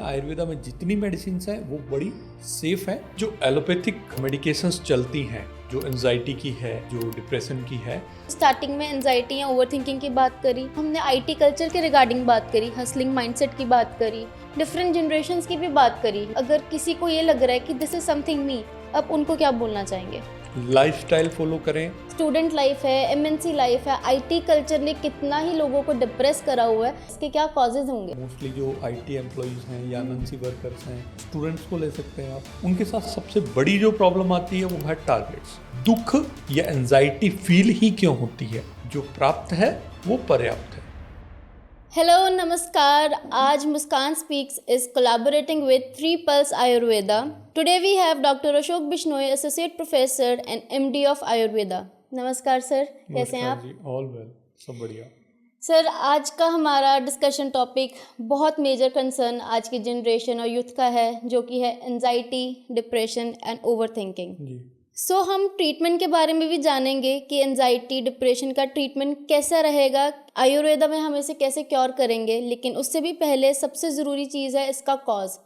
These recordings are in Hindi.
आयुर्वेदा में जितनी मेडिसिन है वो बड़ी सेफ है। जो एलोपैथिक मेडिकेशंस चलती हैं, जो एंजाइटी की है, जो डिप्रेशन की है, स्टार्टिंग में एंजाइटी या ओवरथिंकिंग की बात करी, हमने आईटी कल्चर के रिगार्डिंग बात करी, हसलिंग माइंडसेट की बात करी, डिफरेंट जनरेशंस की भी बात करी। अगर किसी को ये लग रहा है कि दिस इज समथिंग मी, अब उनको क्या बोलना चाहेंगे? लाइफस्टाइल फॉलो करें। स्टूडेंट लाइफ है, एमएनसी लाइफ है, आईटी कल्चर ने कितना ही लोगों को डिप्रेस करा हुआ है, इसके क्या कॉजेज होंगे? मोस्टली जो आईटी एम्प्लॉइज हैं या एमएनसी वर्कर्स हैं, स्टूडेंट्स को ले सकते हैं आप। उनके साथ सबसे बड़ी जो प्रॉब्लम आती है वो है टारगेट्स। दुख या एंजाइटी फील ही क्यों होती है? जो प्राप्त है वो पर्याप्त है। हेलो, नमस्कार। आज Muskaan speaks is collaborating with 3 Pulse Ayurveda. Today we have Dr. Ashok Bishnoi, Associate Professor and MD of Ayurveda. नमस्कार सर, कैसे हैं आप? ऑल वेल, सब बढ़िया। सर, आज का हमारा डिस्कशन टॉपिक बहुत मेजर कंसर्न आज की जनरेशन और यूथ का है, जो कि है एंजाइटी, डिप्रेशन एंड ओवरथिंकिंग। जी। सो हम ट्रीटमेंट के बारे में भी जानेंगे कि एंजाइटी, डिप्रेशन का ट्रीटमेंट कैसा रहेगा, आयुर्वेदा में हम इसे कैसे क्योर करेंगे। लेकिन उससे भी पहले सबसे ज़रूरी चीज़ है इसका कॉज।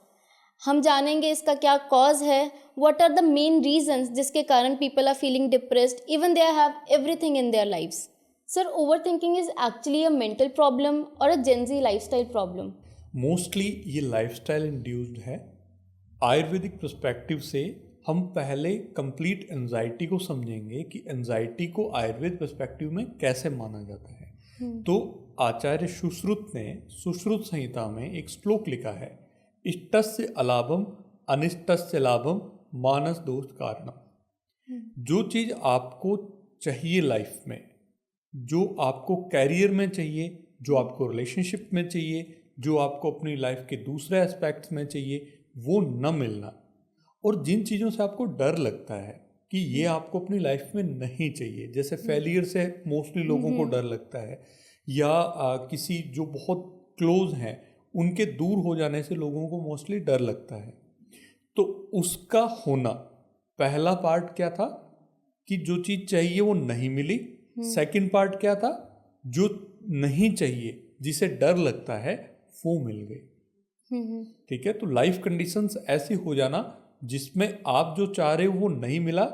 हम जानेंगे इसका क्या कॉज है, what are the main reasons जिसके कारण people are feeling depressed even they have everything in their lives. Sir, overthinking is actually a mental problem और a gen Z lifestyle problem? Mostly ये लाइफस्टाइल इंड्यूस्ड है। आयुर्वेदिक पर्सपेक्टिव से हम पहले कंप्लीट एंजाइटी को समझेंगे कि एंजाइटी को आयुर्वेद पर्सपेक्टिव में कैसे माना जाता है। तो आचार्य सुश्रुत ने सुश्रुत संहिता में एक श्लोक लिखा है, इष्टस्य अलाभम अनिष्टस्य लाभम मानस दोष कारणम। जो चीज़ आपको चाहिए लाइफ में, जो आपको कैरियर में चाहिए, जो आपको रिलेशनशिप में चाहिए, जो आपको अपनी लाइफ के दूसरे एस्पेक्ट्स में चाहिए, वो न मिलना, और जिन चीज़ों से आपको डर लगता है कि ये आपको अपनी लाइफ में नहीं चाहिए, जैसे फेलियर से मोस्टली लोगों को डर लगता है, या किसी जो बहुत क्लोज हैं उनके दूर हो जाने से लोगों को मोस्टली डर लगता है। तो उसका होना, पहला पार्ट क्या था कि जो चीज़ चाहिए वो नहीं मिली। सेकंड पार्ट क्या था, जो नहीं चाहिए जिसे डर लगता है वो मिल गई। ठीक है, तो लाइफ कंडीशंस ऐसी हो जाना जिसमें आप जो चाह रहे हो वो नहीं मिला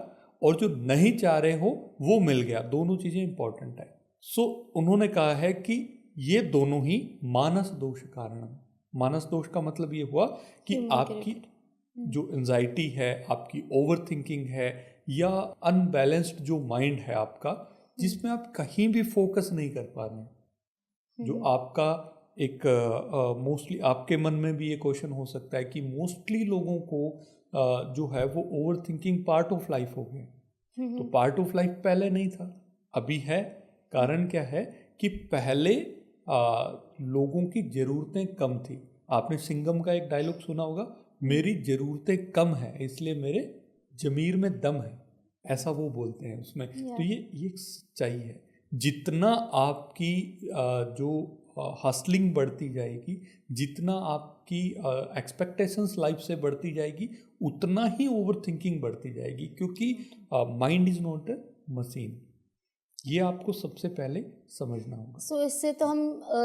और जो नहीं चाह रहे हो वो मिल गया, दोनों चीज़ें इंपॉर्टेंट है। सो उन्होंने कहा है कि ये दोनों ही मानस दोष कारण। मानस दोष का मतलब ये हुआ कि आपकी जो एंजाइटी है, आपकी ओवर थिंकिंग है, या अनबैलेंस्ड जो माइंड है आपका, जिसमें आप कहीं भी फोकस नहीं कर पा रहे हैं। जो आपका एक मोस्टली आपके मन में भी ये क्वेश्चन हो सकता है कि मोस्टली लोगों को जो है वो over thinking part of life हो गया। तो पार्ट ऑफ लाइफ पहले नहीं था, अभी है। कारण क्या है कि पहले लोगों की ज़रूरतें कम थी। आपने सिंघम का एक डायलॉग सुना होगा, मेरी ज़रूरतें कम है इसलिए मेरे जमीर में दम है, ऐसा वो बोलते हैं उसमें। तो ये सच्चाई है। जितना आपकी जो हसलिंग बढ़ती जाएगी, जितना आपकी एक्सपेक्टेशंस लाइफ से बढ़ती जाएगी, उतना ही ओवर थिंकिंग बढ़ती जाएगी, क्योंकि mind is not a machine. ये आपको सबसे पहले समझना होगा। सो इससे तो हम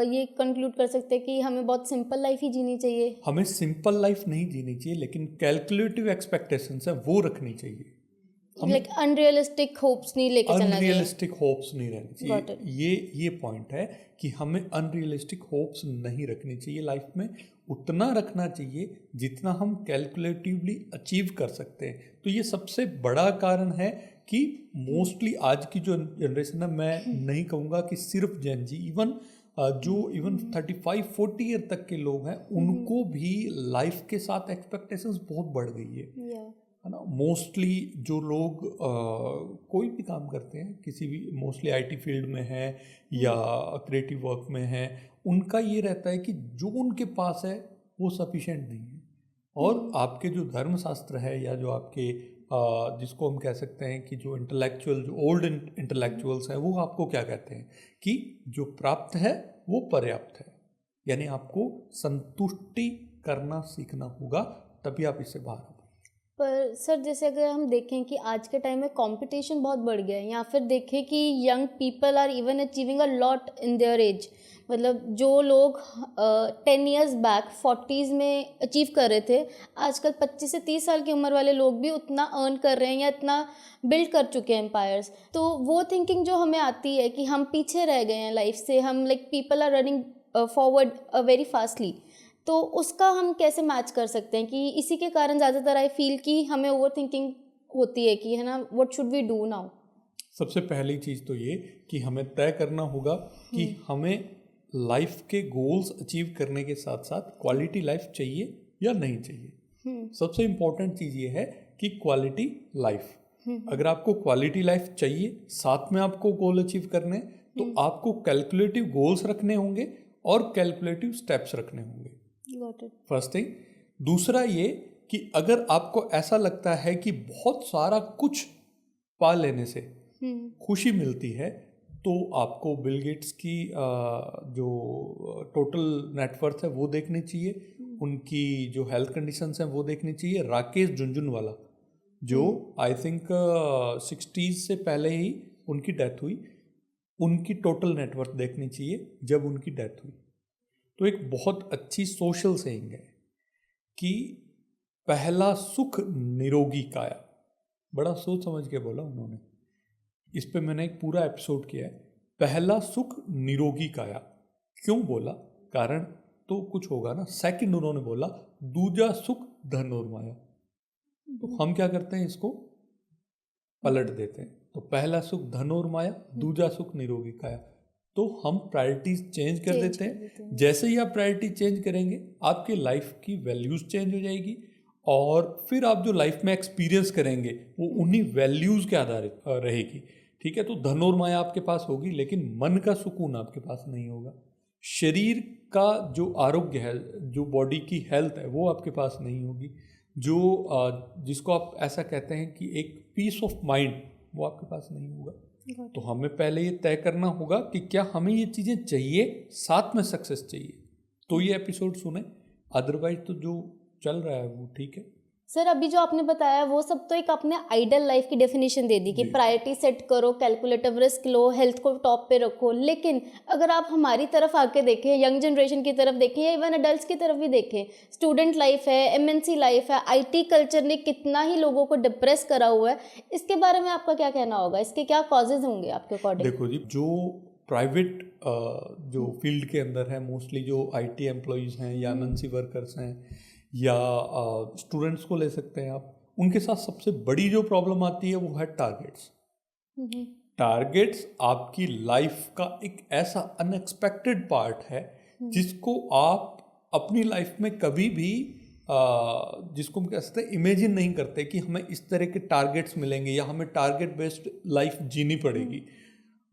ये कंक्लूड कर सकते हैं कि हमें बहुत सिंपल लाइफ ही जीनी चाहिए। हमें सिंपल लाइफ नहीं जीनी चाहिए, लेकिन कैलकुलेटिव एक्सपेक्टेशंस है वो रखनी चाहिए। लाइक अनरियलिस्टिक होप्स नहीं लेके चलना चाहिए। अनरियलिस्टिक होप्स नहीं रहनी चाहिए। ये पॉइंट है कि हमें अनरियलिस्टिक होप्स नहीं रखनी चाहिए लाइफ में। उतना रखना चाहिए जितना हम कैलकुलेटिवली अचीव कर सकते हैं। तो ये सबसे बड़ा कारण है कि मोस्टली आज की जो जनरेशन है, मैं नहीं कहूँगा कि सिर्फ जेन जी, इवन 35-40 ईयर तक के लोग हैं, उनको भी लाइफ के साथ एक्सपेक्टेशंस बहुत बढ़ गई है ना। मोस्टली जो लोग कोई भी काम करते हैं, किसी भी, मोस्टली आईटी फील्ड में है या क्रिएटिव वर्क में है, उनका ये रहता है कि जो उनके पास है वो सफिशिएंट नहीं है। और आपके जो धर्मशास्त्र है, या जो आपके जिसको हम कह सकते हैं कि जो इंटेलेक्चुअल, जो ओल्ड इंटेलेक्चुअल्स हैं, वो आपको क्या कहते हैं कि जो प्राप्त है वो पर्याप्त है। यानी आपको संतुष्टि करना सीखना होगा, तभी आप इससे बाहर आ पाएंगे। पर सर जैसे अगर हम देखें कि आज के टाइम में कंपटीशन बहुत बढ़ गया है, या फिर देखें कि young people are even achieving a lot in their age, मतलब जो लोग 10 years बैक 40s में अचीव कर रहे थे, आजकल 25 से 30 साल की उम्र वाले लोग भी उतना अर्न कर रहे हैं या इतना बिल्ड कर चुके हैं एम्पायर्स। तो वो थिंकिंग जो हमें आती है कि हम पीछे रह गए हैं लाइफ से, हम like people are running forward very fastly, तो उसका हम कैसे मैच कर सकते हैं कि इसी के कारण ज़्यादातर आई फील कि हमें ओवर थिंकिंग होती है कि है ना, what should we do now. सबसे पहली चीज़ तो ये कि हमें तय करना होगा कि हमें लाइफ के गोल्स अचीव करने के साथ साथ क्वालिटी लाइफ चाहिए या नहीं चाहिए। सबसे इम्पोर्टेंट चीज़ ये है कि क्वालिटी लाइफ, अगर आपको क्वालिटी लाइफ चाहिए, साथ में आपको गोल अचीव करने, तो आपको कैलकुलेटिव गोल्स रखने होंगे और कैलकुलेटिव स्टेप्स रखने होंगे। First thing. दूसरा ये कि अगर आपको ऐसा लगता है कि बहुत सारा कुछ पा लेने से खुशी मिलती है, तो आपको बिल गेट्स की जो टोटल नेटवर्थ है वो देखनी चाहिए, उनकी जो हेल्थ कंडीशंस हैं वो देखनी चाहिए। राकेश झुनझुनवाला जो आई थिंक 60s से पहले ही उनकी डेथ हुई, उनकी टोटल नेटवर्थ देखनी चाहिए जब उनकी डेथ हुई। तो एक बहुत अच्छी सोशल सेइंग है कि पहला सुख निरोगी काया, बड़ा सोच समझ के बोला उन्होंने, इस पे मैंने एक पूरा एपिसोड किया है। पहला सुख निरोगी काया क्यों बोला, कारण तो कुछ होगा ना। सेकंड उन्होंने बोला दूजा सुख धन और माया। तो हम क्या करते हैं, इसको पलट देते हैं। तो पहला सुख धन और माया, दूजा सुख निरोगी काया। तो हम प्रायोरिटीज चेंज कर देते हैं। जैसे ही आप प्रायोरिटी चेंज करेंगे, आपकी लाइफ की वैल्यूज चेंज हो जाएगी, और फिर आप जो लाइफ में एक्सपीरियंस करेंगे वो उन्हीं वैल्यूज के आधारित रहेगी। ठीक है, तो धन और माया आपके पास होगी, लेकिन मन का सुकून आपके पास नहीं होगा। शरीर का जो आरोग्य है, जो बॉडी की हेल्थ है, वो आपके पास नहीं होगी। जो जिसको आप ऐसा कहते हैं कि एक पीस ऑफ माइंड, वो आपके पास नहीं होगा। तो हमें पहले ये तय करना होगा कि क्या हमें ये चीज़ें चाहिए, साथ में सक्सेस चाहिए, तो ये एपिसोड सुने। अदरवाइज तो जो चल रहा है वो ठीक है। सर अभी जो आपने बताया वो सब तो एक आपने आइडियल लाइफ की डेफिनेशन दे दी कि प्रायोरिटी सेट करो, कैलकुलेटिव रिस्क लो, हेल्थ को टॉप पे रखो। लेकिन अगर आप हमारी तरफ आके देखें, यंग जनरेशन की तरफ देखें, या इवन अडल्ट्स की तरफ भी देखें, स्टूडेंट लाइफ है, एमएनसी लाइफ है, आईटी कल्चर ने कितना ही लोगों को डिप्रेस करा हुआ है। इसके बारे में आपका क्या कहना होगा, इसके क्या कॉजेज होंगे आपके अकॉर्डिंग? देखो जी, जो प्राइवेट जो फील्ड के अंदर है, मोस्टली जो आईटी एम्प्लॉयज़ हैं या एमएनसी वर्कर्स हैं या स्टूडेंट्स को ले सकते हैं आप, उनके साथ सबसे बड़ी जो प्रॉब्लम आती है वो है टारगेट्स। टारगेट्स आपकी लाइफ का एक ऐसा अनएक्सपेक्टेड पार्ट है जिसको आप अपनी लाइफ में कभी भी जिसको हम कह सकते हैं इमेजिन नहीं करते कि हमें इस तरह के टारगेट्स मिलेंगे या हमें टारगेट बेस्ड लाइफ जीनी पड़ेगी।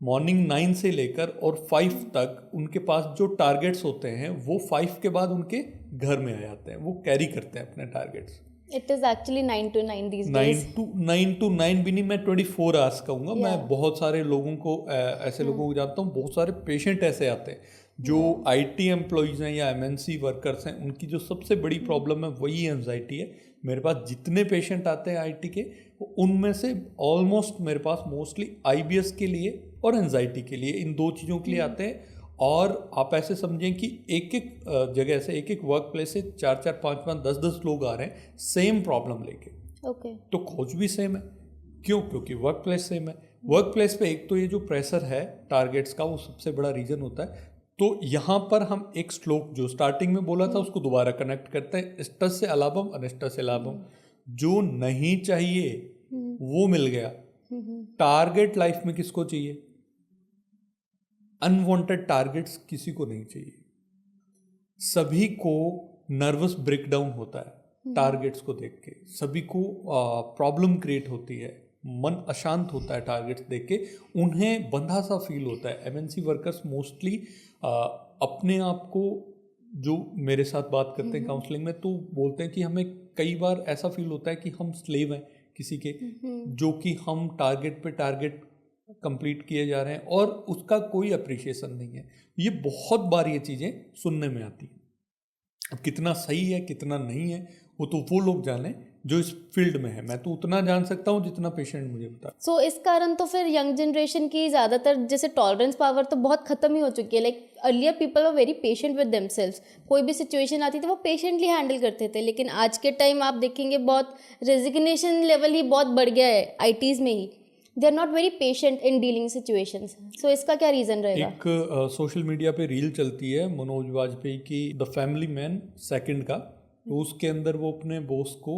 मॉर्निंग 9 से लेकर और 5 तक उनके पास जो टारगेट्स होते हैं वो 5 के बाद उनके घर में आ जाते हैं, वो कैरी करते हैं अपने targets. It is actually 9 to 9 these days। 9 to 9 भी नहीं, मैं 24 आवर्स कहूँगा। मैं बहुत सारे लोगों को ऐसे लोगों को जानता हूँ, बहुत सारे पेशेंट ऐसे आते हैं जो आईटी एम्प्लॉयज़ हैं या एमएनसी वर्कर्स हैं, उनकी जो सबसे बड़ी प्रॉब्लम है वही एंजाइटी है। मेरे पास जितने पेशेंट आते हैं आईटी के, उनमें से ऑलमोस्ट मेरे पास मोस्टली आईबीएस के लिए और एंजाइटी के लिए, इन दो चीज़ों के लिए आते हैं। और आप ऐसे समझें कि एक एक जगह से, एक एक वर्क प्लेस से 4-4, 5-5, 10-10 लोग आ रहे हैं सेम प्रॉब्लम लेके। तो खोज भी सेम है। क्यों? क्योंकि वर्क प्लेस सेम है। वर्क प्लेस पे एक तो ये जो प्रेशर है टारगेट्स का, वो सबसे बड़ा रीज़न होता है। तो यहाँ पर हम एक श्लोक जो स्टार्टिंग में बोला था उसको दोबारा कनेक्ट करते हैं। इष्ट से अलाभम अनिष्ट से लाभम। जो नहीं चाहिए वो मिल गया। टारगेट लाइफ में किसको चाहिए? अनवांटेड टारगेट्स किसी को नहीं चाहिए। सभी को नर्वस ब्रेकडाउन होता है टारगेट्स को देख के, सभी को प्रॉब्लम क्रिएट होती है, मन अशांत होता है टारगेट्स देख के, उन्हें बंधा सा फील होता है। एमएनसी वर्कर्स मोस्टली अपने आप को, जो मेरे साथ बात करते हैं काउंसलिंग में, तो बोलते हैं कि हमें कई बार ऐसा फील होता है कि हम स्लेव हैं किसी के, जो कि हम टारगेट पे टारगेट कंप्लीट किए जा रहे हैं और उसका कोई अप्रिशिएशन नहीं है। ये बहुत बार ये चीज़ें सुनने में आती हैं। अब कितना सही है कितना नहीं है वो तो वो लोग जाने, जो इस फील्ड में है। मैं तो उतना जान सकता हूँ जितना पेशेंट मुझे बता। सो इस कारण तो फिर यंग जनरेशन की ज़्यादातर जैसे टॉलरेंस पावर तो बहुत ख़त्म ही हो चुकी है। Like earlier people were very patient with themselves, कोई भी सिचुएशन आती थी वो पेशेंटली हैंडल करते थे, लेकिन आज के टाइम आप देखेंगे बहुत रेजिग्नेशन लेवल ही बहुत बढ़ गया है आईटीज़ में ही। They are not very patient in dealing situations. So इसका क्या रीज़न रहेगा? एक सोशल मीडिया पे रील चलती है मनोज वाजपेयी की, द फैमिली मैन सेकंड का। तो उसके अंदर वो अपने बॉस को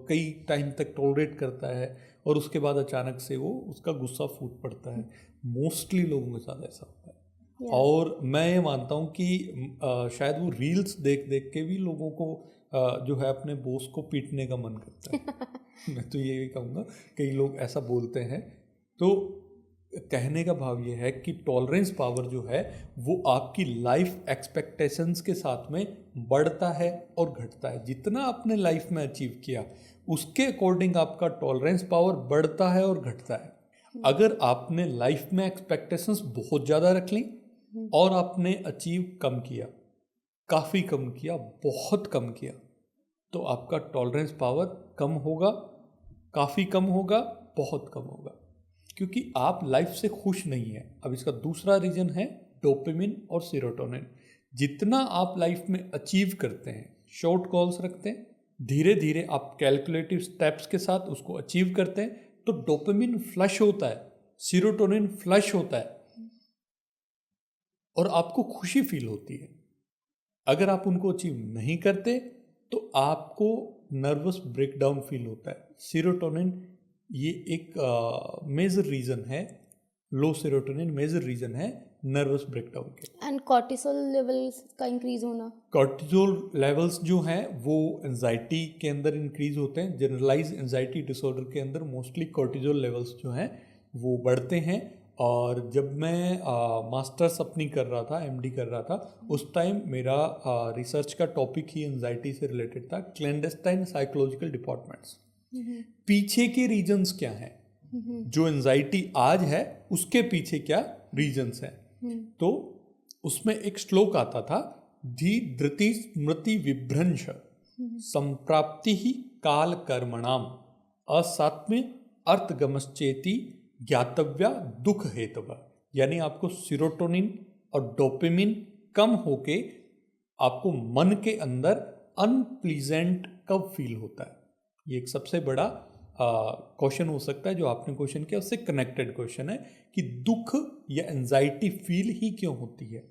कई टाइम तक टॉलरेट करता है और उसके बाद अचानक से वो उसका गुस्सा फूट पड़ता है। मोस्टली लोगों के साथ ऐसा होता है। और मैं ये मानता हूँ कि शायद वो रील्स देख देख के भी लोगों को जो है अपने बॉस को पीटने का मन करता है। मैं तो ये भी कहूँगा, कई लोग ऐसा बोलते हैं। तो कहने का भाव ये है कि टॉलरेंस पावर जो है वो आपकी लाइफ एक्सपेक्टेशंस के साथ में बढ़ता है और घटता है। जितना आपने लाइफ में अचीव किया उसके अकॉर्डिंग आपका टॉलरेंस पावर बढ़ता है और घटता है। अगर आपने लाइफ में एक्सपेक्टेशंस बहुत ज़्यादा रख ली और आपने अचीव कम किया, काफ़ी कम किया, बहुत कम किया, तो आपका टॉलरेंस पावर कम होगा, काफ़ी कम होगा, बहुत कम होगा, क्योंकि आप लाइफ से खुश नहीं हैं। अब इसका दूसरा रीज़न है डोपामिन और सेरोटोनिन। जितना आप लाइफ में अचीव करते हैं, शॉर्ट गोल्स रखते हैं, धीरे धीरे आप कैलकुलेटिव स्टेप्स के साथ उसको अचीव करते हैं, तो डोपामिन फ्लश होता है, सेरोटोनिन फ्लश होता है और आपको खुशी फील होती है। अगर आप उनको अचीव नहीं करते तो आपको नर्वस ब्रेकडाउन फील होता है। सेरोटोनिन ये एक मेजर रीज़न है, लो सेरोटोनिन मेजर रीज़न है नर्वस ब्रेकडाउन के। एंड कॉर्टिसोल लेवल्स का इंक्रीज होना। कॉर्टिसोल लेवल्स जो हैं वो एंजाइटी के अंदर इंक्रीज होते हैं। जनरलाइज एंजाइटी डिसऑर्डर के अंदर मोस्टली कॉर्टिसोल लेवल्स जो हैं वो बढ़ते हैं। और जब मैं मास्टर्स अपनी कर रहा था, एमडी कर रहा था, उस टाइम मेरा रिसर्च का टॉपिक ही एंजाइटी से रिलेटेड था, क्लैंडस्टाइन साइकोलॉजिकल डिपार्टमेंट्स। पीछे के रीजंस क्या हैं, जो एंजाइटी आज है उसके पीछे क्या रीजंस हैं। तो उसमें एक श्लोक आता था, धी धृति स्मृति विभ्रंश संप्राप्ति ही काल कर्मणाम असात्म्य अर्थगमश्चेति ज्ञातव्या दुख हेतव। यानी आपको सीरोटोनिन और डोपामिन कम होके आपको मन के अंदर अनप्लीजेंट कब फील होता है। ये एक सबसे बड़ा क्वेश्चन हो सकता है जो आपने क्वेश्चन किया, उससे कनेक्टेड क्वेश्चन है कि दुख या एंजाइटी फील ही क्यों होती है।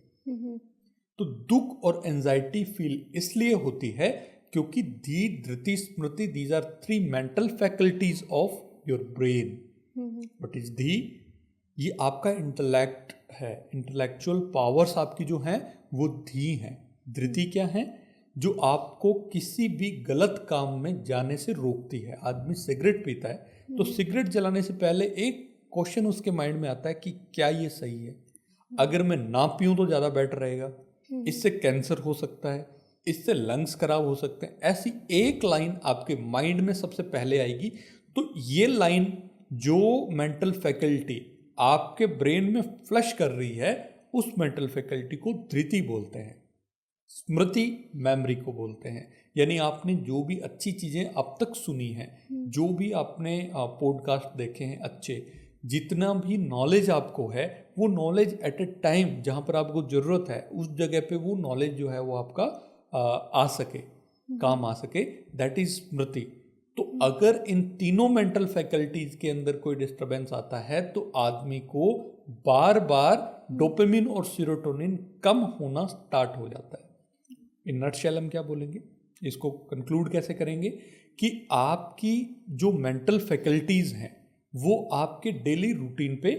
तो दुख और एंजाइटी फील इसलिए होती है क्योंकि धी धृति स्मृति, these are 3 mental faculties of your brain. But is धी, ये आपका इंटेलेक्ट है, इंटेलेक्चुअल पावर्स आपकी जो हैं वो धी हैं। धृति क्या है, जो आपको किसी भी गलत काम में जाने से रोकती है। आदमी सिगरेट पीता है तो सिगरेट जलाने से पहले एक क्वेश्चन उसके माइंड में आता है कि क्या ये सही है, अगर मैं ना पीऊँ तो ज़्यादा बेटर रहेगा, इससे कैंसर हो सकता है, इससे लंग्स खराब हो सकते हैं। ऐसी एक लाइन आपके माइंड में सबसे पहले आएगी। तो ये लाइन जो मेंटल फैकल्टी आपके ब्रेन में फ्लश कर रही है, उस मेंटल फैकल्टी को धृति बोलते हैं। स्मृति मेमोरी को बोलते हैं। यानी आपने जो भी अच्छी चीज़ें अब तक सुनी हैं, जो भी आपने पॉडकास्ट देखे हैं अच्छे, जितना भी नॉलेज आपको है, वो नॉलेज एट ए टाइम जहाँ पर आपको ज़रूरत है उस जगह पे वो नॉलेज जो है वो आपका आ सके, काम आ सके, दैट इज स्मृति। तो अगर इन तीनों मेंटल फैकल्टीज के अंदर कोई डिस्टरबेंस आता है तो आदमी को बार बार डोपामिन और सीरोटोनिन कम होना स्टार्ट हो जाता है। इन नटशेल हम क्या बोलेंगे, इसको कंक्लूड कैसे करेंगे कि आपकी जो मेंटल फैकल्टीज हैं वो आपके डेली रूटीन पे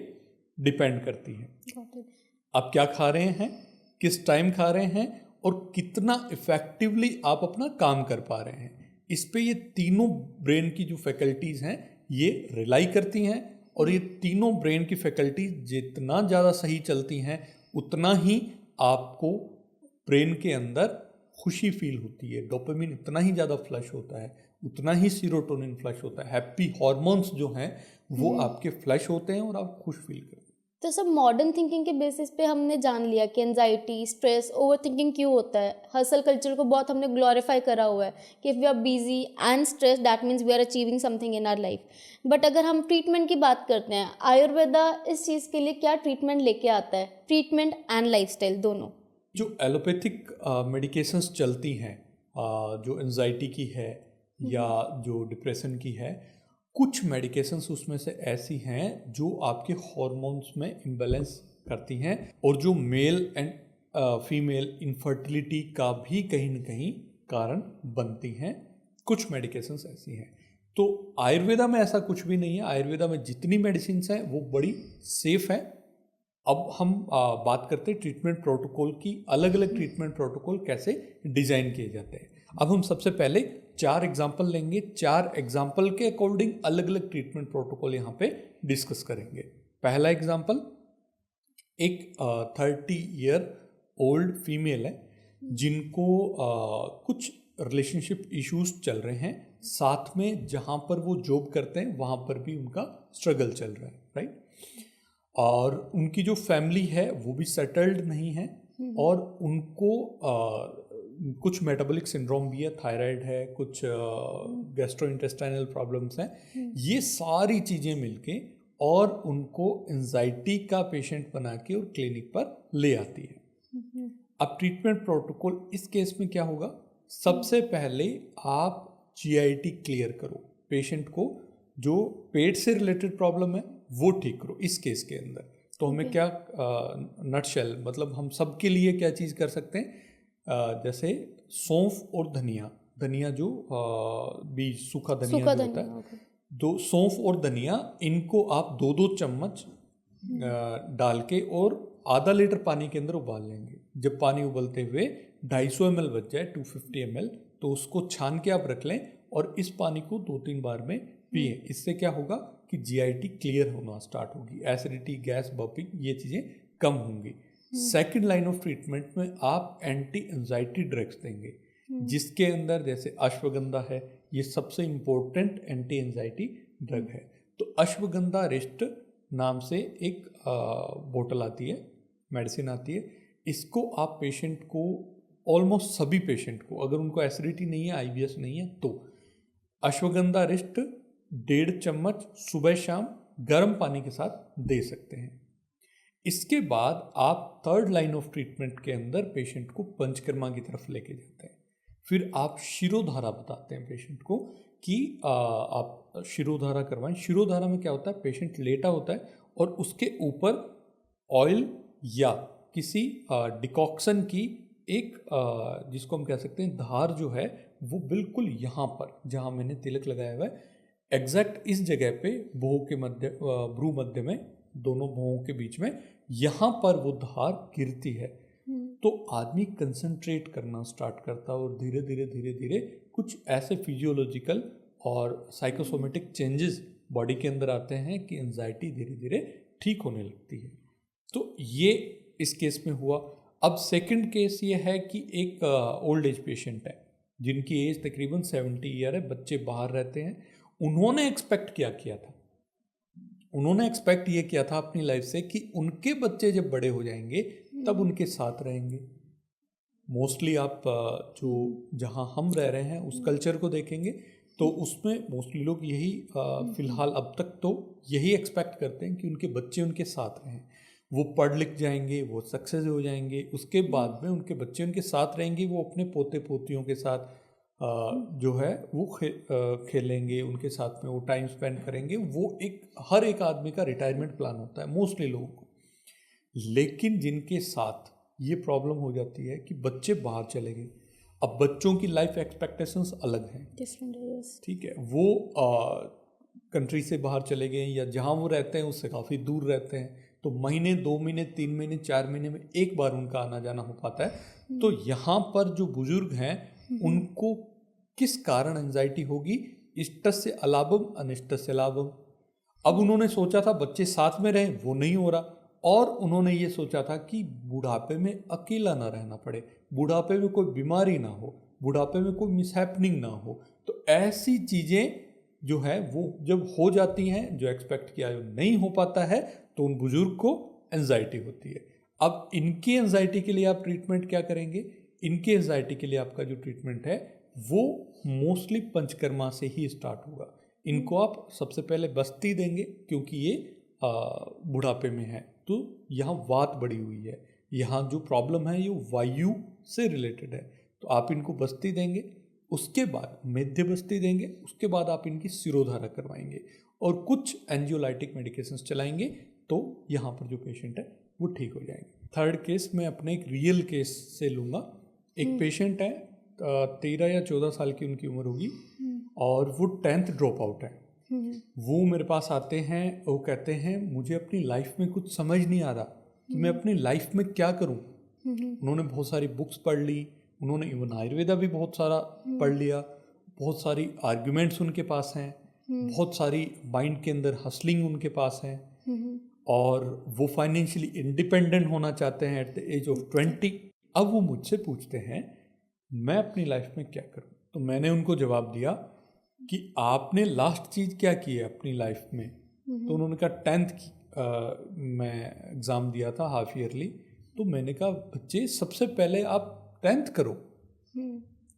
डिपेंड करती हैं। आप क्या खा रहे हैं, किस टाइम खा रहे हैं और कितना इफेक्टिवली आप अपना काम कर पा रहे हैं, इस पे ये तीनों ब्रेन की जो फैकल्टीज़ हैं ये रिलाई करती हैं। और ये तीनों ब्रेन की फैकल्टीज जितना ज़्यादा सही चलती हैं उतना ही आपको ब्रेन के अंदर खुशी फील होती है, डोपामिन इतना ही ज़्यादा फ्लश होता है, उतना ही सीरोटोनिन फ्लश होता है, हैप्पी हॉर्मोन्स जो हैं वो आपके फ्लश होते हैं और आप खुश फील करते हैं। तो सब मॉडर्न थिंकिंग के बेसिस पे हमने जान लिया कि एंजाइटी, स्ट्रेस, ओवर थिंकिंग क्यों होता है। हसल कल्चर को बहुत हमने ग्लोरीफाई करा हुआ है कि if we are busy and stress that means we are achieving something in our life. But अगर हम ट्रीटमेंट की बात करते हैं, आयुर्वेदा इस चीज़ के लिए क्या ट्रीटमेंट लेके आता है, ट्रीटमेंट एंड लाइफस्टाइल दोनों। जो एलोपैथिक मेडिकेशंस चलती हैं, जो एंजाइटी की है या जो डिप्रेशन की है, कुछ मेडिकेशंस उसमें से ऐसी हैं जो आपके हॉर्मोन्स में इम्बैलेंस करती हैं और जो मेल एंड फीमेल इनफर्टिलिटी का भी कहीं न कहीं कारण बनती हैं। कुछ मेडिकेशंस ऐसी हैं। तो आयुर्वेदा में ऐसा कुछ भी नहीं है। आयुर्वेदा में जितनी मेडिसिन्स हैं वो बड़ी सेफ है। अब हम बात करते हैं ट्रीटमेंट प्रोटोकॉल की। अलग अलग ट्रीटमेंट प्रोटोकॉल कैसे डिज़ाइन किए जाते हैं। अब हम सबसे पहले 4 एग्जाम्पल लेंगे। 4 एग्जाम्पल के अकॉर्डिंग अलग अलग ट्रीटमेंट प्रोटोकॉल यहाँ पे डिस्कस करेंगे। पहला एग्जाम्पल, एक 30 ईयर ओल्ड फीमेल है जिनको कुछ रिलेशनशिप इश्यूज चल रहे हैं, साथ में जहाँ पर वो जॉब करते हैं वहाँ पर भी उनका स्ट्रगल चल रहा है, राइट। और उनकी जो फैमिली है वो भी सेटल्ड नहीं है और उनको कुछ मेटाबॉलिक सिंड्रोम भी है, थायराइड है, कुछ गैस्ट्रोइंटेस्टाइनल प्रॉब्लम्स हैं। ये सारी चीज़ें मिलके और उनको एंजाइटी का पेशेंट बना के और क्लिनिक पर ले आती है। अब ट्रीटमेंट प्रोटोकॉल इस केस में क्या होगा? सबसे पहले आप जीआईटी क्लियर करो, पेशेंट को जो पेट से रिलेटेड प्रॉब्लम है वो ठीक करो। इस केस के अंदर तो हमें क्या नटशेल मतलब हम सबके लिए क्या चीज़ कर सकते हैं, जैसे सौंफ और धनिया, धनिया जो बीज सूखा धनिया जो होता है, दो सौंफ और धनिया, इनको आप 2-2 चम्मच डाल के और आधा लीटर पानी के अंदर उबाल लेंगे। जब पानी उबलते हुए 250 ml बच जाए, 250 ml, तो उसको छान के आप रख लें और इस पानी को 2-3 बार में पिए। इससे क्या होगा कि जीआईटी क्लियर होना स्टार्ट होगी, एसिडिटी, गैस, बर्पिंग, ये चीज़ें कम होंगी। सेकेंड लाइन ऑफ ट्रीटमेंट में आप एंटी एंजाइटी ड्रग्स देंगे, जिसके अंदर जैसे अश्वगंधा है, ये सबसे इम्पोर्टेंट एंटी एंजाइटी ड्रग है। तो अश्वगंधा रिस्ट नाम से एक बोतल आती है, मेडिसिन आती है। इसको आप पेशेंट को, ऑलमोस्ट सभी पेशेंट को, अगर उनको एसिडिटी नहीं है, आईबीएस नहीं है, तो अश्वगंधा रिस्ट 1.5 चम्मच सुबह शाम गर्म पानी के साथ दे सकते हैं। इसके बाद आप थर्ड लाइन ऑफ ट्रीटमेंट के अंदर पेशेंट को पंचकर्मा की तरफ लेके जाते हैं। फिर आप शिरोधारा बताते हैं पेशेंट को कि आप शिरोधारा करवाएं। शिरोधारा में क्या होता है, पेशेंट लेटा होता है और उसके ऊपर ऑयल या किसी डिकॉक्शन की एक जिसको हम कह सकते हैं धार जो है, वो बिल्कुल यहाँ पर जहाँ मैंने तिलक लगाया हुआ है, एग्जैक्ट इस जगह पे भौं के मध्य, भ्रू मध्य में, दोनों भौं के बीच में, यहाँ पर वो धार गिरती है। तो आदमी कंसंट्रेट करना स्टार्ट करता है और धीरे धीरे धीरे धीरे कुछ ऐसे फिजियोलॉजिकल और साइकोसोमेटिक चेंजेस बॉडी के अंदर आते हैं कि एंजाइटी धीरे धीरे ठीक होने लगती है। तो ये इस केस में हुआ। अब सेकंड केस ये है कि एक ओल्ड एज पेशेंट है जिनकी एज तकरीबन 70 ईयर है, बच्चे बाहर रहते हैं। उन्होंने एक्सपेक्ट क्या किया था, उन्होंने एक्सपेक्ट ये किया था अपनी लाइफ से कि उनके बच्चे जब बड़े हो जाएंगे तब उनके साथ रहेंगे। मोस्टली आप जो जहाँ हम रह रहे हैं उस कल्चर को देखेंगे तो उसमें मोस्टली लोग यही फिलहाल अब तक तो यही एक्सपेक्ट करते हैं कि उनके बच्चे उनके साथ रहें, वो पढ़ लिख जाएंगे, वो सक्सेस हो जाएंगे, उसके बाद में उनके बच्चे उनके साथ रहेंगे, वो अपने पोते पोतियों के साथ जो है वो खेलेंगे, उनके साथ में वो टाइम स्पेंड करेंगे। वो एक हर एक आदमी का रिटायरमेंट प्लान होता है मोस्टली लोगों को। लेकिन जिनके साथ ये प्रॉब्लम हो जाती है कि बच्चे बाहर चले गए, अब बच्चों की लाइफ एक्सपेक्टेशंस अलग हैं, ठीक है, वो कंट्री से बाहर चले गए या जहाँ वो रहते हैं उससे काफ़ी दूर रहते हैं, तो महीने, 2 महीने, 3 महीने, 4 महीने में एक बार उनका आना जाना हो पाता है। तो यहाँ पर जो बुजुर्ग हैं उनको किस कारण एंजाइटी होगी? इष्टस्य अलाभम अनिष्टस्य लाभम। अब उन्होंने सोचा था बच्चे साथ में रहें, वो नहीं हो रहा, और उन्होंने ये सोचा था कि बुढ़ापे में अकेला ना रहना पड़े, बुढ़ापे में कोई बीमारी ना हो, बुढ़ापे में कोई मिसहैपनिंग ना हो। तो ऐसी चीज़ें जो है वो जब हो जाती हैं, जो एक्सपेक्ट किया नहीं हो पाता है, तो उन बुजुर्ग को एंजाइटी होती है। अब इनकी एंजाइटी के लिए आप ट्रीटमेंट क्या करेंगे? इनकी एंजाइटी के लिए आपका जो ट्रीटमेंट है वो मोस्टली पंचकर्मा से ही स्टार्ट होगा। इनको आप सबसे पहले बस्ती देंगे, क्योंकि ये बुढ़ापे में है, तो यहाँ वात बढ़ी हुई है, यहाँ जो प्रॉब्लम है ये वायु से रिलेटेड है, तो आप इनको बस्ती देंगे। उसके बाद मेध्य बस्ती देंगे, उसके बाद आप इनकी सिरोधारा करवाएंगे और कुछ एंजियोलाइटिक मेडिकेशंस चलाएंगे, तो यहाँ पर जो पेशेंट है वो ठीक हो जाएंगे। थर्ड केस मैं अपने एक रियल केस से लूँगा। एक पेशेंट है, 13 या 14 साल की उनकी उम्र होगी और वो 10th ड्रॉप आउट है। वो मेरे पास आते हैं, वो कहते हैं मुझे अपनी लाइफ में कुछ समझ नहीं आ रहा कि मैं अपनी लाइफ में क्या करूं। उन्होंने बहुत सारी बुक्स पढ़ ली, उन्होंने इवन आयुर्वेदा भी बहुत सारा पढ़ लिया, बहुत सारी आर्ग्यूमेंट्स उनके पास हैं, बहुत सारी माइंड के अंदर हसलिंग उनके पास है, और वो फाइनेंशियली इंडिपेंडेंट होना चाहते हैं एट द एज ऑफ 20। अब वो मुझसे पूछते हैं मैं अपनी लाइफ में क्या करूं। तो मैंने उनको जवाब दिया कि आपने लास्ट चीज़ क्या की है अपनी लाइफ में। तो उन्होंने कहा 10th की मैं एग्ज़ाम दिया था हाफ ईयरली। तो मैंने कहा बच्चे सबसे पहले आप 10th करो,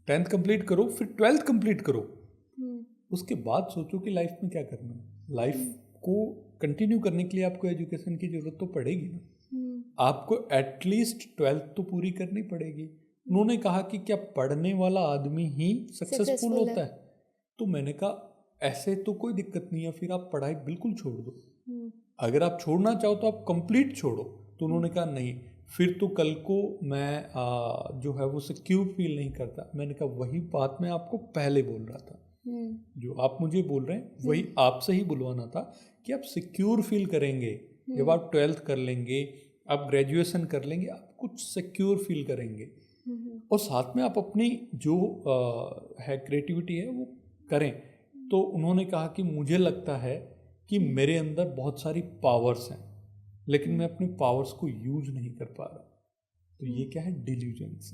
10th कंप्लीट करो, फिर 12th कंप्लीट करो, उसके बाद सोचो कि लाइफ में क्या करना है। लाइफ को कंटिन्यू करने के लिए आपको एजुकेशन की ज़रूरत तो पड़ेगी ना, आपको एटलीस्ट 12th तो पूरी करनी पड़ेगी। उन्होंने कहा कि क्या पढ़ने वाला आदमी ही सक्सेसफुल होता है? तो मैंने कहा ऐसे तो कोई दिक्कत नहीं है, फिर आप पढ़ाई बिल्कुल छोड़ दो। अगर आप छोड़ना चाहो तो आप कंप्लीट छोड़ो। तो उन्होंने कहा नहीं, फिर तो कल को मैं जो है वो सिक्योर फील नहीं करता। मैंने कहा वही बात मैं आपको पहले बोल रहा था, जो आप मुझे बोल रहे हैं वही आपसे ही बुलवाना था कि आप सिक्योर फील करेंगे जब आप 12th कर लेंगे, आप ग्रेजुएशन कर लेंगे, आप कुछ सिक्योर फील करेंगे और साथ में आप अपनी जो है क्रिएटिविटी है वो करें। तो उन्होंने कहा कि मुझे लगता है कि मेरे अंदर बहुत सारी पावर्स हैं, लेकिन मैं अपनी पावर्स को यूज नहीं कर पा रहा। तो ये क्या है? डिल्यूजन्स।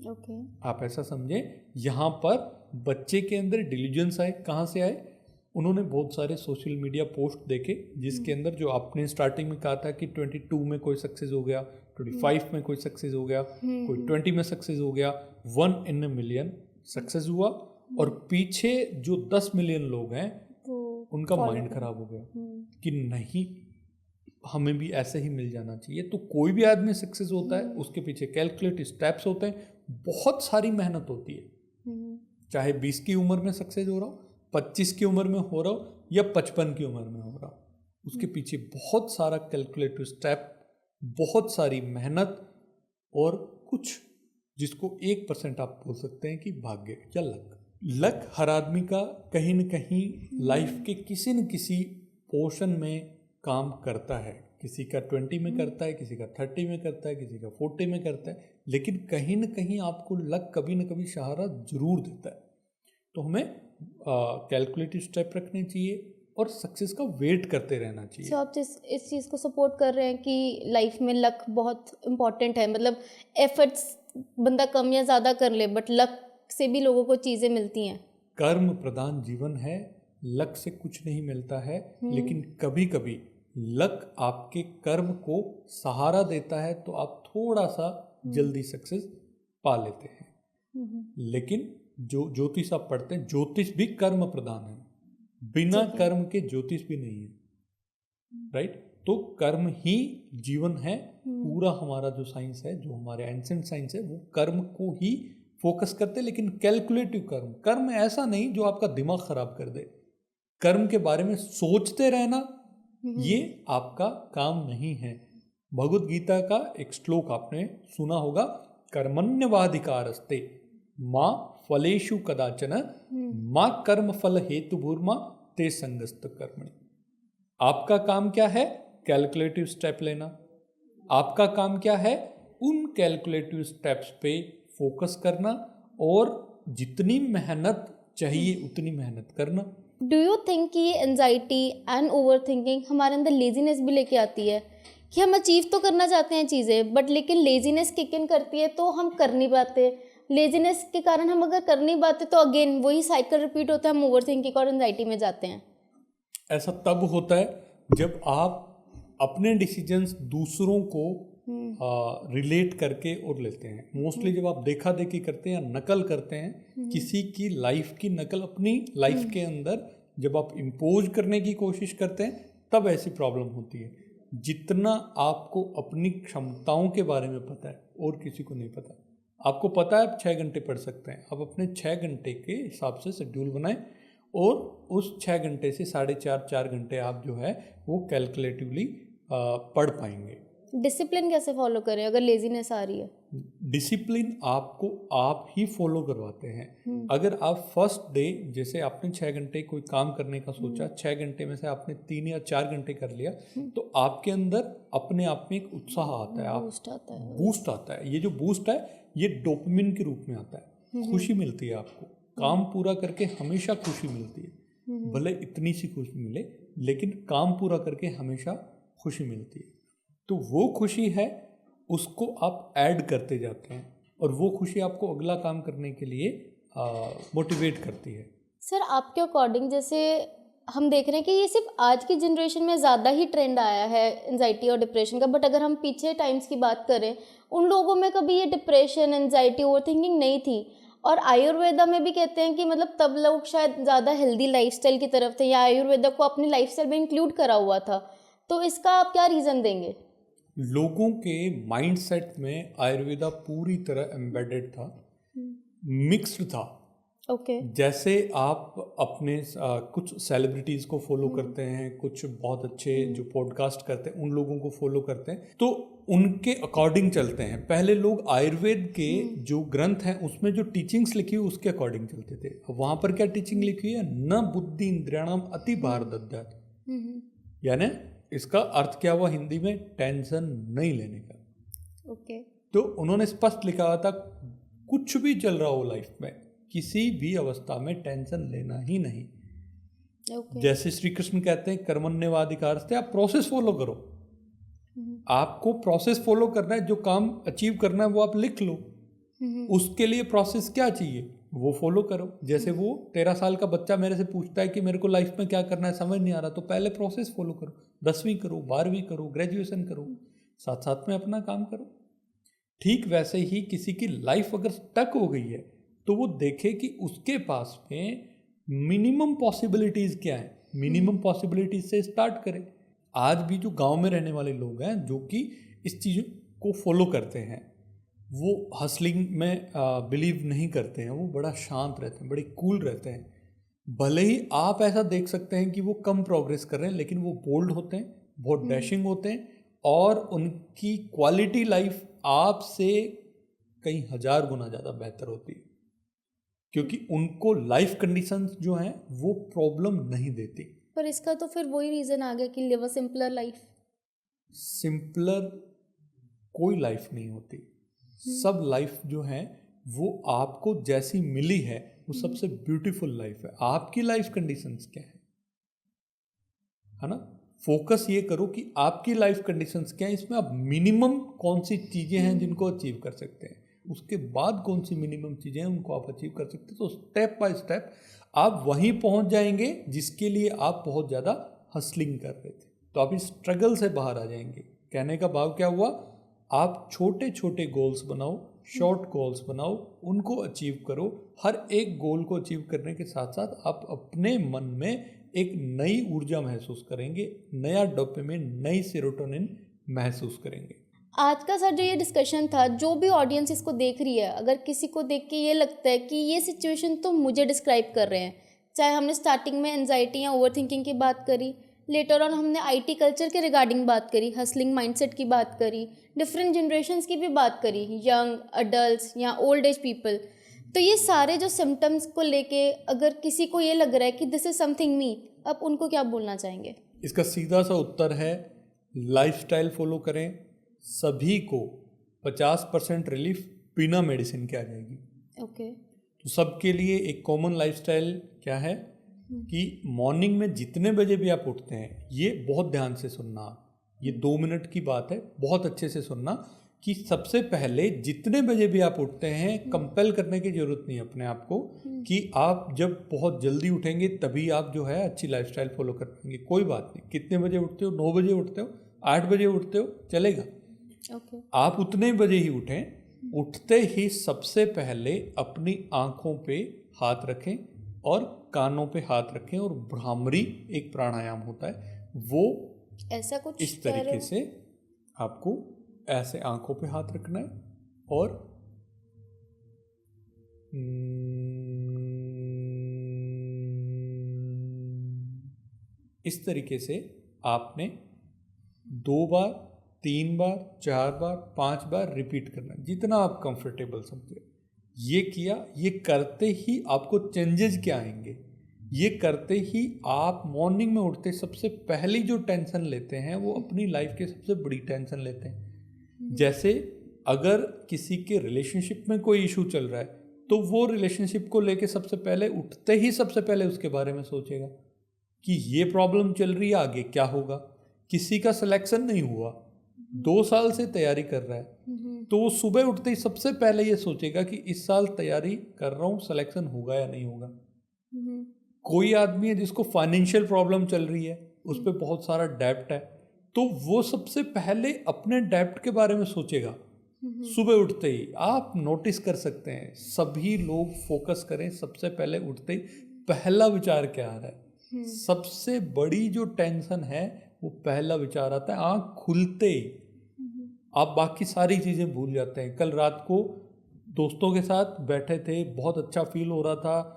ओके। आप ऐसा समझें, यहाँ पर बच्चे के अंदर डिल्यूजन्स आए। कहाँ से आए? उन्होंने बहुत सारे सोशल मीडिया पोस्ट देखे जिसके अंदर जो आपने स्टार्टिंग में कहा था कि 22 में कोई सक्सेस हो गया, 25 में कोई सक्सेस हो गया, कोई 20 में सक्सेस हो गया, 1 in a million सक्सेस हुआ, और पीछे जो 10 मिलियन लोग हैं उनका माइंड खराब हो गया कि नहीं हमें भी ऐसे ही मिल जाना चाहिए। तो कोई भी आदमी सक्सेस होता है उसके पीछे कैलकुलेट स्टेप्स होते हैं, बहुत सारी मेहनत होती है। चाहे 20 की उम्र में सक्सेस हो रहा हो, 25 की उम्र में हो रहा हो या 55 की उम्र में हो रहा हो, उसके पीछे बहुत सारा कैलकुलेटिव स्टेप, बहुत सारी मेहनत और कुछ जिसको 1% आप बोल सकते हैं कि भाग्य या लक। लक हर आदमी का कहीं न कहीं लाइफ के किसी न किसी पोर्शन में काम करता है। किसी का 20 में करता है, किसी का 30 में करता है, किसी का 40 में करता है, लेकिन कहीं न कहीं आपको लक कभी न कभी सहारा जरूर देता है। तो हमें कैलकुलेटिव स्टेप रखने चाहिए और सक्सेस का वेट करते रहना चाहिए। तो आप इस चीज़ को सपोर्ट कर रहे हैं कि लाइफ में लक बहुत इम्पॉर्टेंट है, मतलब एफर्ट्स बंदा कम या ज़्यादा कर ले बट लक से भी लोगों को चीज़ें मिलती हैं। कर्म प्रधान जीवन है, लक से कुछ नहीं मिलता है, लेकिन कभी कभी लक आपके कर्म को सहारा देता है तो आप थोड़ा सा जल्दी सक्सेस पा लेते हैं। लेकिन जो ज्योतिष आप पढ़ते हैं, ज्योतिष भी कर्म प्रधान है, बिना कर्म के ज्योतिष भी नहीं है, राइट? तो कर्म ही जीवन है। पूरा हमारा जो साइंस है, जो हमारे एंशिएंट साइंस है, वो कर्म को ही फोकस करते हैं, लेकिन कैलकुलेटिव कर्म। कर्म ऐसा नहीं जो आपका दिमाग खराब कर दे। कर्म के बारे में सोचते रहना ये आपका काम नहीं है। भगवद गीता का एक श्लोक आपने सुना होगा, कर्मण्यवाधिकारस्ते माँ फलेषु कदाचन माँ कर्म फल हेतु भूर्मा ते संगस्त कर्मणि। आपका काम क्या है? कैलकुलेटिव स्टेप लेना। आपका काम क्या है? उन कैलकुलेटिव स्टेप्स पे फोकस करना और जितनी मेहनत चाहिए उतनी मेहनत करना। डू यू थिंक कि ये एंजाइटी एंड ओवर थिंकिंग हमारे अंदर लेजीनेस भी लेके आती है कि हम अचीव तो करना चाहते हैं चीज़ें बट लेकिन लेजीनेस किक इन करती है तो हम कर नहीं पाते। लेजीनेस के कारण हम अगर कर नहीं पाते तो अगेन वही साइकिल रिपीट होता है, हम ओवर थिंकिंग और एंजाइटी में जाते हैं। ऐसा तब होता है जब आप अपने डिसीजंस दूसरों को रिलेट करके और लेते हैं। मोस्टली जब आप देखा देखी करते हैं या नकल करते हैं किसी की लाइफ की नकल अपनी लाइफ के अंदर जब आप इम्पोज करने की कोशिश करते हैं तब ऐसी प्रॉब्लम होती है। जितना आपको अपनी क्षमताओं के बारे में पता है और किसी को नहीं पता। आपको पता है आप 6 घंटे पढ़ सकते हैं, आप अपने 6 घंटे के हिसाब से शेड्यूल बनाएं और उस 6 घंटे से 4.5 घंटे आप जो है वो कैलकुलेटिवली पढ़ पाएंगे। डिसिप्लिन कैसे फॉलो करें अगर लेजीनेस आ रही है? डिसिप्लिन आपको आप ही फॉलो करवाते हैं। अगर आप फर्स्ट डे जैसे आपने 6 घंटे कोई काम करने का सोचा, 6 घंटे में से आपने 3 या 4 घंटे कर लिया तो आपके अंदर अपने आप में एक उत्साह आता है, बूस्ट आता है। ये जो बूस्ट है ये डोपामिन के रूप में आता है, खुशी मिलती है आपको। काम पूरा करके हमेशा खुशी मिलती है, भले इतनी सी खुशी मिले लेकिन काम पूरा करके हमेशा खुशी मिलती है। तो वो खुशी है उसको आप ऐड करते जाते हैं और वो खुशी आपको अगला काम करने के लिए मोटिवेट करती है। सर आपके अकॉर्डिंग जैसे हम देख रहे हैं कि ये सिर्फ आज की जनरेशन में ज़्यादा ही ट्रेंड आया है एंजाइटी और डिप्रेशन का, बट अगर हम पीछे टाइम्स की बात करें उन लोगों में कभी ये डिप्रेशन, एंजाइटी, ओवर थिंकिंग नहीं थी। और आयुर्वेदा में भी कहते हैं कि मतलब तब लोग शायद ज़्यादा हेल्दी लाइफस्टाइल की तरफ थे या आयुर्वेदा को अपनी लाइफस्टाइल में इंक्लूड करा हुआ था। तो इसका आप क्या रीज़न देंगे? लोगों के माइंडसेट में आयुर्वेदा पूरी तरह एम्बेडेड था, मिक्स्ड था। जैसे आप अपने कुछ सेलिब्रिटीज़ को फॉलो करते हैं, कुछ बहुत अच्छे जो पॉडकास्ट करते हैं उन लोगों को फॉलो करते हैं तो उनके अकॉर्डिंग चलते हैं। पहले लोग आयुर्वेद के जो ग्रंथ हैं उसमें जो टीचिंग्स लिखी हुई उसके अकॉर्डिंग चलते थे। वहाँ पर क्या टीचिंग लिखी है? न बुद्धि इंद्रियाणाम अति भार दद्यात्, यानी इसका अर्थ क्या हुआ हिंदी में? टेंशन नहीं लेने का। तो उन्होंने स्पष्ट लिखा हुआ था कुछ भी चल रहा हो लाइफ में किसी भी अवस्था में टेंशन लेना ही नहीं। जैसे श्री कृष्ण कहते हैं कर्मण्येवाधिकारस्ते, आप प्रोसेस फॉलो करो। आपको प्रोसेस फॉलो करना है, जो काम अचीव करना है वो आप लिख लो। उसके लिए प्रोसेस क्या चाहिए वो फॉलो करो। जैसे वो 13 साल का बच्चा मेरे से पूछता है कि मेरे को लाइफ में क्या करना है समझ नहीं आ रहा, तो पहले प्रोसेस फॉलो करो। 10वीं करो, 12वीं करो, ग्रेजुएशन करो, साथ साथ में अपना काम करो। ठीक वैसे ही किसी की लाइफ अगर स्टक हो गई है तो वो देखे कि उसके पास में मिनिमम पॉसिबिलिटीज़ क्या है, मिनिमम पॉसिबिलिटीज से स्टार्ट करें। आज भी जो गांव में रहने वाले लोग हैं जो कि इस चीज़ को फॉलो करते हैं वो हसलिंग में बिलीव नहीं करते हैं, वो बड़ा शांत रहते हैं, बड़े कूल रहते हैं। भले ही आप ऐसा देख सकते हैं कि वो कम प्रोग्रेस कर रहे हैं लेकिन वो बोल्ड होते हैं, बहुत डैशिंग होते हैं और उनकी क्वालिटी लाइफ आपसे कई हजार गुना ज़्यादा बेहतर होती है क्योंकि उनको लाइफ कंडीशंस जो हैं वो प्रॉब्लम नहीं देती। पर इसका तो फिर वही रीज़न आ गया कि live a simpler life. Simpler कोई लाइफ नहीं होती। सब लाइफ जो है वो आपको जैसी मिली है वो सबसे ब्यूटीफुल लाइफ है। आपकी लाइफ कंडीशंस क्या है ना? फोकस ये करो कि आपकी लाइफ कंडीशंस क्या है, इसमें आप मिनिमम कौन सी चीज़ें हैं जिनको अचीव कर सकते हैं, उसके बाद कौन सी मिनिमम चीज़ें हैं उनको आप अचीव कर सकते हैं। तो स्टेप बाय स्टेप आप वहीं पहुंच जाएंगे जिसके लिए आप बहुत ज़्यादा हसलिंग कर रहे थे। तो आप इस स्ट्रगल से बाहर आ जाएंगे। कहने का भाव क्या हुआ, आप छोटे छोटे गोल्स बनाओ, शॉर्ट गोल्स बनाओ, उनको अचीव करो। हर एक गोल को अचीव करने के साथ साथ आप अपने मन में एक नई ऊर्जा महसूस करेंगे, नया डोपामिन, नई सेरोटोनिन महसूस करेंगे। आज का सर जो ये डिस्कशन था, जो भी ऑडियंस इसको देख रही है, अगर किसी को देख के ये लगता है कि ये सिचुएशन तो मुझे डिस्क्राइब कर रहे हैं, चाहे हमने स्टार्टिंग में एंजाइटी या ओवर थिंकिंग की बात करी, लेटर ऑन हमने आईटी कल्चर के रिगार्डिंग बात करी, हसलिंग माइंडसेट की बात करी, डिफरेंट जनरेशंस की भी बात करी, यंग, अडल्ट या ओल्ड एज पीपल। तो ये सारे जो सिम्टम्स को लेके अगर किसी को ये लग रहा है कि दिस इज समथिंग मी, अब उनको क्या बोलना चाहेंगे? इसका सीधा सा उत्तर है लाइफस्टाइल फॉलो करें। सभी को 50% रिलीफ बिना मेडिसिन के आ जाएगी। तो सबके लिए एक कॉमन लाइफस्टाइल क्या है कि मॉर्निंग में जितने बजे भी आप उठते हैं, ये बहुत ध्यान से सुनना, ये 2 मिनट की बात है, बहुत अच्छे से सुनना कि सबसे पहले जितने बजे भी आप उठते हैं, कंपेल करने की ज़रूरत नहीं है अपने आप को कि आप जब बहुत जल्दी उठेंगे तभी आप जो है अच्छी लाइफस्टाइल फॉलो कर पाएंगे। कोई बात नहीं, कितने बजे उठते हो, 9 बजे उठते हो, 8 बजे उठते हो, चलेगा। ओके। आप उतने बजे ही उठें, उठते ही सबसे पहले अपनी आंखों पे हाथ रखें और कानों पे हाथ रखें, और भ्रामरी एक प्राणायाम होता है, वो ऐसा कुछ इस कह रहे तरीके हो? से आपको ऐसे आंखों पे हाथ रखना है और इस तरीके से आपने 2 बार, 3 बार, 4 बार, 5 बार रिपीट करना है, जितना आप कंफर्टेबल समझे। ये किया, ये करते ही आपको चेंजेस क्या आएंगे, ये करते ही आप मॉर्निंग में उठते सबसे पहली जो टेंशन लेते हैं वो अपनी लाइफ के सबसे बड़ी टेंशन लेते हैं। जैसे अगर किसी के रिलेशनशिप में कोई इशू चल रहा है तो वो रिलेशनशिप को लेके सबसे पहले उठते ही सबसे पहले उसके बारे में सोचेगा कि ये प्रॉब्लम चल रही है, आगे क्या होगा। किसी का सिलेक्शन नहीं हुआ, 2 साल से तैयारी कर रहा है, तो वो सुबह उठते ही सबसे पहले ये सोचेगा कि इस साल तैयारी कर रहा हूँ, सिलेक्शन होगा या नहीं होगा। कोई आदमी है जिसको फाइनेंशियल प्रॉब्लम चल रही है, उस पर बहुत सारा डेब्ट है, तो वो सबसे पहले अपने डेब्ट के बारे में सोचेगा सुबह उठते ही। आप नोटिस कर सकते हैं सभी लोग फोकस करें, सबसे पहले उठते ही पहला विचार क्या आ रहा है। सबसे बड़ी जो टेंशन है वो पहला विचार आता है आँख खुलते ही। आप बाकी सारी चीज़ें भूल जाते हैं। कल रात को दोस्तों के साथ बैठे थे, बहुत अच्छा फील हो रहा था,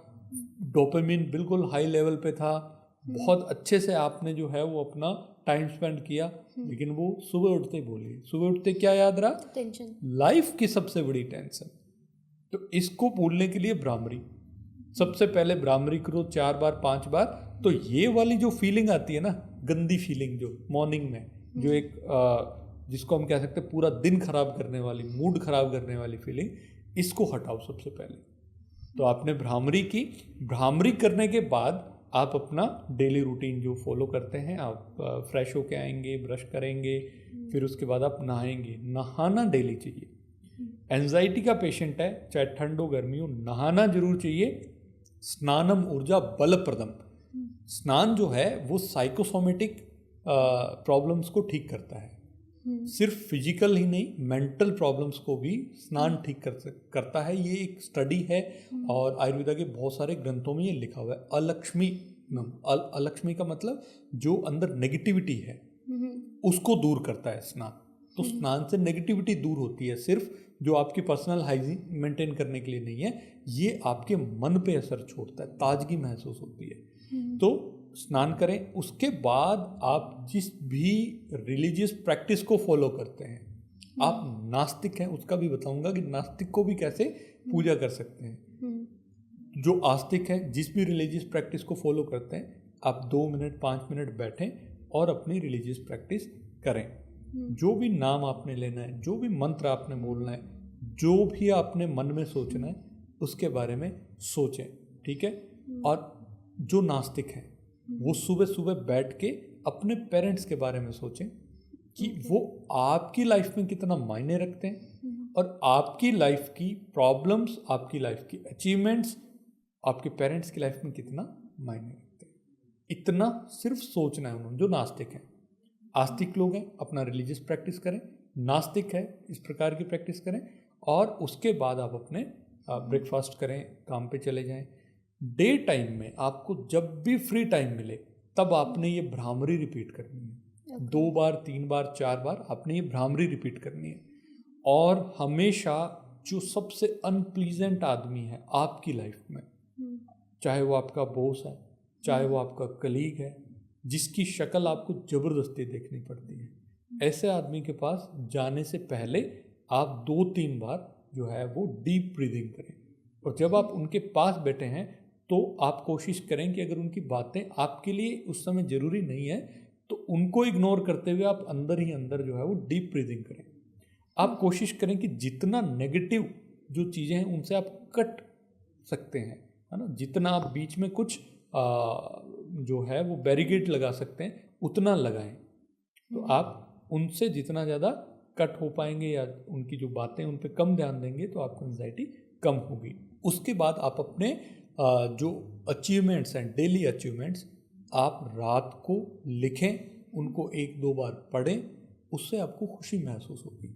डोपामिन बिल्कुल हाई लेवल पे था, बहुत अच्छे से आपने जो है वो अपना टाइम स्पेंड किया, लेकिन वो सुबह उठते ही भूल गए। सुबह उठते क्या याद रहा? टेंशन, लाइफ की सबसे बड़ी टेंशन। तो इसको भूलने के लिए भ्रामरी, सबसे पहले भ्रामरी करो 4 बार 5 बार, तो ये वाली जो फीलिंग आती है ना, गंदी फीलिंग जो मॉर्निंग में, जो एक जिसको हम कह सकते हैं पूरा दिन खराब करने वाली, मूड खराब करने वाली फीलिंग, इसको हटाओ सबसे पहले। तो आपने भ्रामरी की, भ्रामरी करने के बाद आप अपना डेली रूटीन जो फॉलो करते हैं, आप फ्रेश होके आएंगे, ब्रश करेंगे, फिर उसके बाद आप नहाएंगे। नहाना डेली चाहिए। एंजाइटी का पेशेंट है, चाहे ठंड हो गर्मी हो, नहाना जरूर चाहिए। स्नानम ऊर्जा बलप्रदम, स्नान जो है वो साइकोसोमेटिक प्रॉब्लम्स को ठीक करता है। सिर्फ फिजिकल ही नहीं, मेंटल प्रॉब्लम्स को भी स्नान ठीक करता है। ये एक स्टडी है और आयुर्वेदा के बहुत सारे ग्रंथों में ये लिखा हुआ है। अलक्ष्मी का मतलब जो अंदर नेगेटिविटी है उसको दूर करता है स्नान। तो स्नान से नेगेटिविटी दूर होती है, सिर्फ जो आपकी पर्सनल हाइजीन मेंटेन करने के लिए नहीं है, ये आपके मन पे असर छोड़ता है, ताजगी महसूस होती है। तो स्नान करें। उसके बाद आप जिस भी रिलीजियस प्रैक्टिस को फॉलो करते हैं, आप नास्तिक हैं उसका भी बताऊंगा कि नास्तिक को भी कैसे पूजा कर सकते हैं। जो आस्तिक है, जिस भी रिलीजियस प्रैक्टिस को फॉलो करते हैं, आप 2 मिनट 5 मिनट बैठें और अपनी रिलीजियस प्रैक्टिस करें। जो भी नाम आपने लेना है, जो भी मंत्र आपने बोलना है, जो भी आपने मन में सोचना है, उसके बारे में सोचें, ठीक है। और जो नास्तिक हैं वो सुबह सुबह बैठ के अपने पेरेंट्स के बारे में सोचें कि वो आपकी लाइफ में कितना मायने रखते हैं, और आपकी लाइफ की प्रॉब्लम्स, आपकी लाइफ की अचीवमेंट्स आपके पेरेंट्स की लाइफ में कितना मायने रखते हैं। इतना सिर्फ सोचना है उन्होंने, जो नास्तिक हैं। आस्तिक लोग हैं, अपना रिलीजियस प्रैक्टिस करें। नास्तिक है, इस प्रकार की प्रैक्टिस करें, और उसके बाद आप अपने ब्रेकफास्ट करें, काम पे चले जाएं। डे टाइम में आपको जब भी फ्री टाइम मिले तब आपने ये भ्रामरी रिपीट करनी है। 2 बार 3 बार 4 बार आपने ये भ्रामरी रिपीट करनी है। और हमेशा जो सबसे अनप्लीजेंट आदमी है आपकी लाइफ में, चाहे वो आपका बॉस है, चाहे वो आपका कलीग है, जिसकी शक्ल आपको ज़बरदस्ती देखनी पड़ती है, ऐसे आदमी के पास जाने से पहले आप 2-3 बार जो है वो डीप ब्रीदिंग करें। और जब आप उनके पास बैठे हैं तो आप कोशिश करें कि अगर उनकी बातें आपके लिए उस समय ज़रूरी नहीं है तो उनको इग्नोर करते हुए आप अंदर ही अंदर जो है वो डीप ब्रीदिंग करें। आप कोशिश करें कि जितना नेगेटिव जो चीज़ें हैं उनसे आप कट सकते हैं, है ना, जितना आप बीच में कुछ जो है वो बैरिकेड लगा सकते हैं उतना लगाएं। तो आप उनसे जितना ज़्यादा कट हो पाएंगे या उनकी जो बातें उन पर कम ध्यान देंगे तो आपको एंजाइटी कम होगी। उसके बाद आप अपने जो अचीवमेंट्स हैं, डेली अचीवमेंट्स, आप रात को लिखें, उनको 1-2 बार पढ़ें, उससे आपको खुशी महसूस होगी।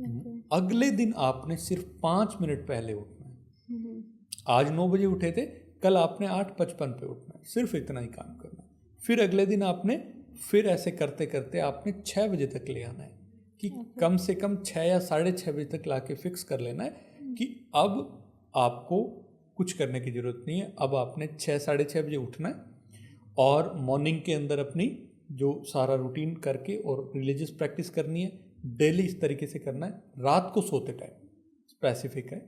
ओके। अगले दिन आपने सिर्फ 5 मिनट पहले उठना है। हम्म। आज 9 बजे उठे थे, कल आपने 8:55 पे उठना है, सिर्फ इतना ही काम करना है। फिर अगले दिन आपने फिर ऐसे करते करते आपने 6 बजे तक ले आना है कि कम से कम 6 या 6:30 बजे तक ला के फिक्स कर लेना है कि अब आपको कुछ करने की ज़रूरत नहीं है। अब आपने 6 6:30 बजे उठना है और मॉर्निंग के अंदर अपनी जो सारा रूटीन करके और रिलीजियस प्रैक्टिस करनी है, डेली इस तरीके से करना है। रात को सोते टाइम स्पेसिफिक है,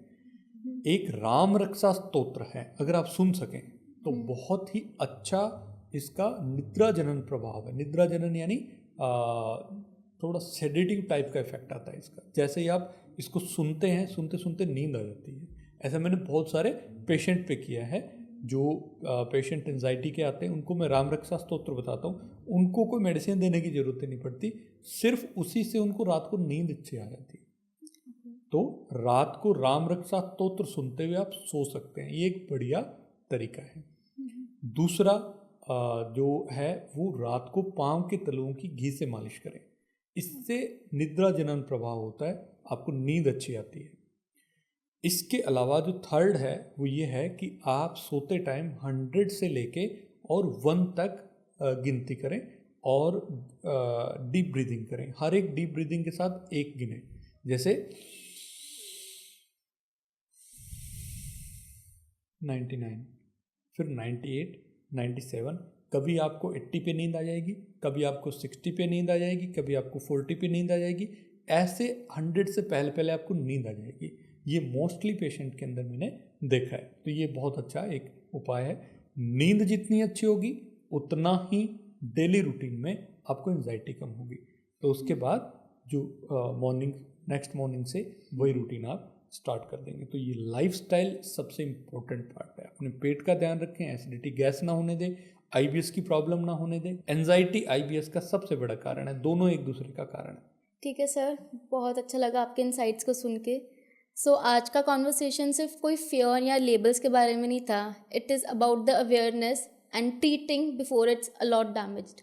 एक राम रक्षा स्तोत्र है, अगर आप सुन सकें तो बहुत ही अच्छा इसका निद्रा जनन प्रभाव है। निद्रा जनन यानी थोड़ा सेडेटिव टाइप का इफेक्ट आता है इसका। जैसे ही आप इसको सुनते हैं, सुनते सुनते नींद आ जाती है। ऐसा मैंने बहुत सारे पेशेंट पे किया है। जो पेशेंट एंजाइटी के आते हैं उनको मैं राम रक्षा स्तोत्र बताता हूँ, उनको कोई मेडिसिन देने की ज़रूरत नहीं पड़ती, सिर्फ उसी से उनको रात को नींद अच्छी आ जाती है। तो रात को राम रक्षा स्तोत्र सुनते हुए आप सो सकते हैं, ये एक बढ़िया तरीका है। दूसरा जो है वो रात को पाँव के तलुओं की घी से मालिश करें, इससे निद्रा जनन प्रभाव होता है, आपको नींद अच्छी आती है। इसके अलावा जो थर्ड है वो ये है कि आप सोते टाइम 100 से लेके और 1 तक गिनती करें और डीप ब्रीदिंग करें। हर एक डीप ब्रीदिंग के साथ एक गिने, जैसे 99, फिर 98, 97। कभी आपको 80 पे नींद आ जाएगी, कभी आपको 60 पे नींद आ जाएगी, कभी आपको 40 पे नींद आ जाएगी। ऐसे 100 से पहले पहले आपको नींद आ जाएगी। ये मोस्टली पेशेंट के अंदर मैंने देखा है। तो ये बहुत अच्छा एक उपाय है। नींद जितनी अच्छी होगी उतना ही डेली रूटीन में आपको एंजाइटी कम होगी। तो उसके बाद जो नेक्स्ट मॉर्निंग से वही रूटीन आप स्टार्ट कर देंगे। तो ये लाइफस्टाइल सबसे इम्पोर्टेंट पार्ट है। अपने पेट का ध्यान रखें, एसिडिटी गैस ना होने दें, आईबीएस की प्रॉब्लम ना होने दें। एंजाइटी आईबीएस का सबसे बड़ा कारण है, दोनों एक दूसरे का कारण है। ठीक है सर, बहुत अच्छा लगा आपके इनसाइट्स को सुन के। सो आज का कॉन्वर्सेशन सिर्फ कोई फियर या लेबल्स के बारे में नहीं था, it is about the awareness and treating before it's a lot damaged.